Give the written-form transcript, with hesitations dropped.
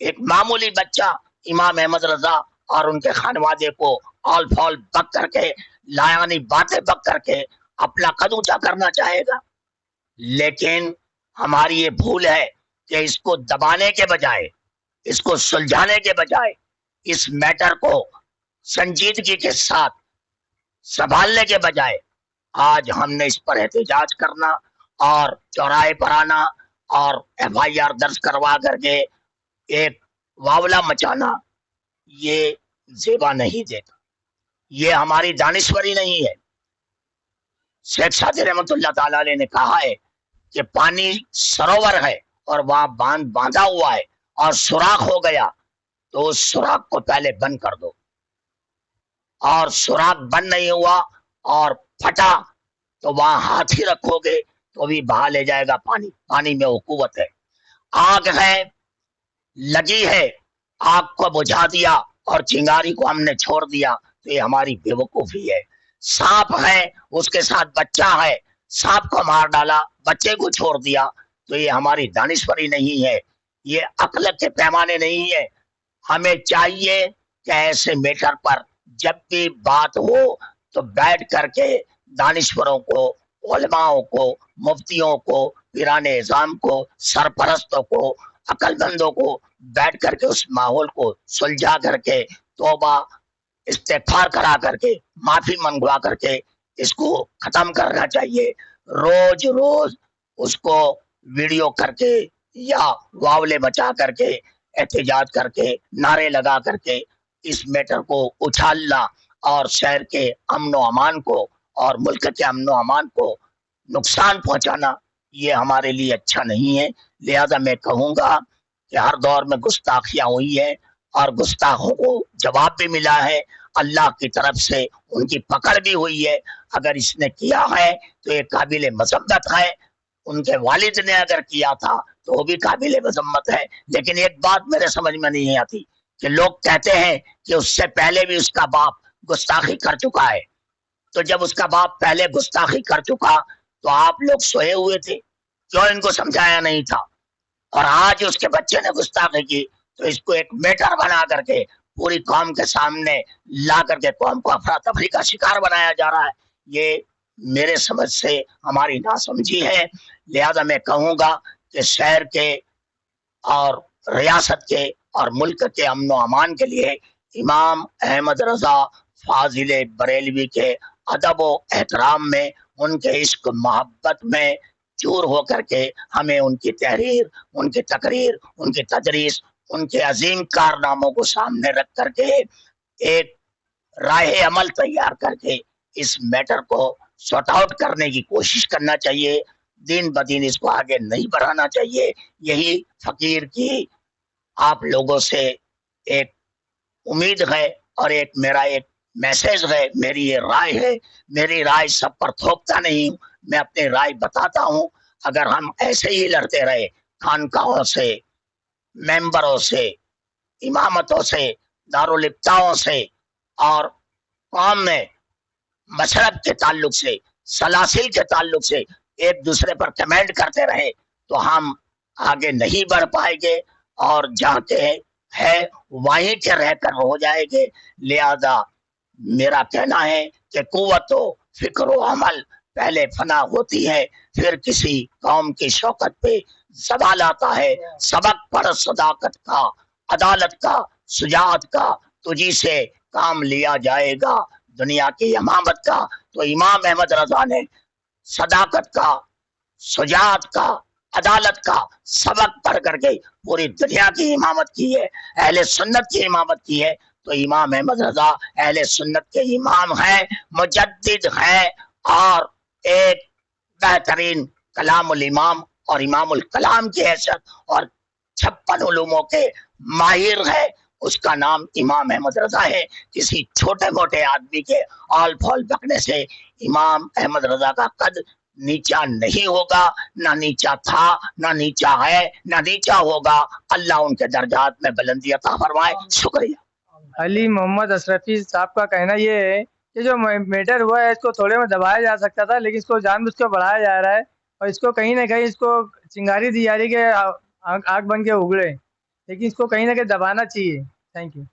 ایک معمولی بچہ امام احمد رضا اور ان کے خانوادے کو آل فال بک کر کے لایانی باتیں بک کر کے اپنا قد اونچا کرنا چاہے گا. لیکن ہماری یہ بھول ہے کہ اس کو دبانے کے بجائے، اس کو سلجھانے کے بجائے، اس میٹر کو سنجیدگی کے ساتھ سنبھالنے کے بجائے آج ہم نے اس پر احتجاج کرنا اور چوراہے پر آنا اور FIR درج کروا کر کے ایک واولا مچانا، یہ زیبا نہیں دیتا، یہ ہماری دانشوری نہیں ہے. شیخ سعدی رحمت اللہ تعالی علیہ نے کہا ہے کہ پانی سروور ہے اور وہاں باندھ باندھا ہوا ہے اور سوراخ ہو گیا تو اس سوراخ کو پہلے بند کر دو، اور سوراخ بند نہیں ہوا اور پھٹا تو وہاں ہاتھ ہی رکھو گے تو بھی بہا لے جائے گا پانی. پانی میں وہ قوت ہے. آگ ہے، لگی ہے، آگ کو بجھا دیا اور چنگاری کو ہم نے چھوڑ دیا تو یہ ہماری بے وقوفی ہے. سانپ ہے، اس کے ساتھ بچہ ہے، سانپ کو مار ڈالا، بچے کو چھوڑ دیا تو یہ ہماری دانشوری نہیں ہے، یہ عقل کے پیمانے نہیں ہے. ہمیں چاہیے کہ ایسے میٹر پر جب بھی بات ہو تو بیٹھ کر کے دانشوروں کو، علماؤں کو، مفتیوں کو، پیران اعظام کو، سرپرستوں کو، عقل مندوں کو بیٹھ کر کے اس ماحول کو سلجھا کر کے توبہ استغفار کرا کر کے معافی منگوا کر کے اس کو ختم کرنا چاہیے. روز روز اس کو ویڈیو کر کے یا واولے بچا کر کے احتجاج کر کے نعرے لگا کر کے اس میٹر کو اچھالنا اور شہر کے امن و امان کو اور ملک کے امن و امان کو نقصان پہنچانا یہ ہمارے لیے اچھا نہیں ہے. لہذا میں کہوں گا کہ ہر دور میں گستاخیاں ہوئی ہے اور گستاخوں کو جواب بھی ملا ہے، اللہ کی طرف سے ان کی پکڑ بھی ہوئی ہے. اگر اس نے کیا ہے تو یہ قابل مذمت ہے، ان کے والد نے اگر کیا تھا تو وہ بھی قابل مذمت ہے. لیکن ایک بات میرے سمجھ میں نہیں آتی کہ لوگ کہتے ہیں کہ اس سے پہلے بھی اس کا باپ گستاخی کر چکا ہے، تو جب اس کا باپ پہلے گستاخی کر چکا تو آپ لوگ سوئے ہوئے تھے، کیوں ان کو سمجھایا نہیں تھا؟ اور آج اس کے بچے نے گستاخی کی تو اس کو ایک میٹر بنا کر کے پوری قوم کے سامنے لا کر کے قوم کو افراتفری کا شکار بنایا جا رہا ہے. یہ میرے سمجھ سے ہماری ناسمجھی ہے. لہذا میں کہوں گا کہ شہر کے اور ریاست کے اور ملک کے امن و امان کے لیے امام احمد رضا فاضل بریلوی کے ادب و احترام میں، ان کے عشق محبت میں چور ہو کر کے ہمیں ان کی تحریر، ان کی تقریر، ان کی تدریس، ان کے عظیم کارناموں کو سامنے رکھ کر کے ایک راہ عمل تیار کر کے اس میٹر کو سارٹ آؤٹ کرنے کی کوشش کرنا چاہیے. دن بدن اس کو آگے نہیں بڑھانا چاہیے. یہی فقیر کی آپ لوگوں سے ایک امید ہے اور ایک میرا ایک میسج ہے، میری یہ رائے ہے. میری رائے سب پر تھوپتا نہیں ہوں، میں اپنی رائے بتاتا ہوں. اگر ہم ایسے ہی لڑتے رہے خانقاہوں سے، ممبروں سے، امامتوں سے، دارالفتاؤں سے اور قوم میں مشرب کے تعلق سے، سلاسل کے تعلق سے ایک دوسرے پر کمنٹ کرتے رہے تو ہم آگے نہیں بڑھ پائیں گے اور جہاں کے ہے وہیں کے رہ کر ہو جائے گے. لہذا میرا کہنا ہے کہ قوت و فکر و عمل پہلے فنا ہوتی ہے، پھر کسی قوم کی شوکت پہ زوال آتا ہے. سبق پڑھ صداقت کا، عدالت کا، شجاعت کا، تجھی سے کام لیا جائے گا دنیا کی امامت کا. تو امام احمد رضا نے صداقت کا، شجاعت کا، عدالت کا سبق پڑھ کر کے پوری دنیا کی امامت کی ہے، اہل سنت کی امامت کی ہے. تو امام احمد رضا اہل سنت کے امام ہیں، مجدد ہیں اور ایک بہترین کلام الامام اور امام الکلام کی حیثیت اور 56 علوموں کے ماہر ہے. اس کا نام امام احمد رضا ہے. کسی چھوٹے موٹے آدمی کے آل پھول بکنے سے امام احمد رضا کا قد نیچا نہیں ہوگا، نہ نیچا تھا، نہ نیچا ہے، نہ نیچا ہوگا. اللہ ان کے درجات میں بلندی عطا فرمائے. شکریہ. علی محمد اشرفی صاحب کا کہنا یہ ہے کہ جو میٹر ہوا ہے اس کو تھوڑے میں دبایا جا سکتا تھا، لیکن اس کو جان بوجھ کے بڑھایا جا رہا ہے اور اس کو کہیں نہ کہیں اس کو چنگاری دی جا رہی ہے کہ آگ بن کے اگڑے. لیکن اس کو کہیں نہ کہیں دبانا چاہیے. Thank you.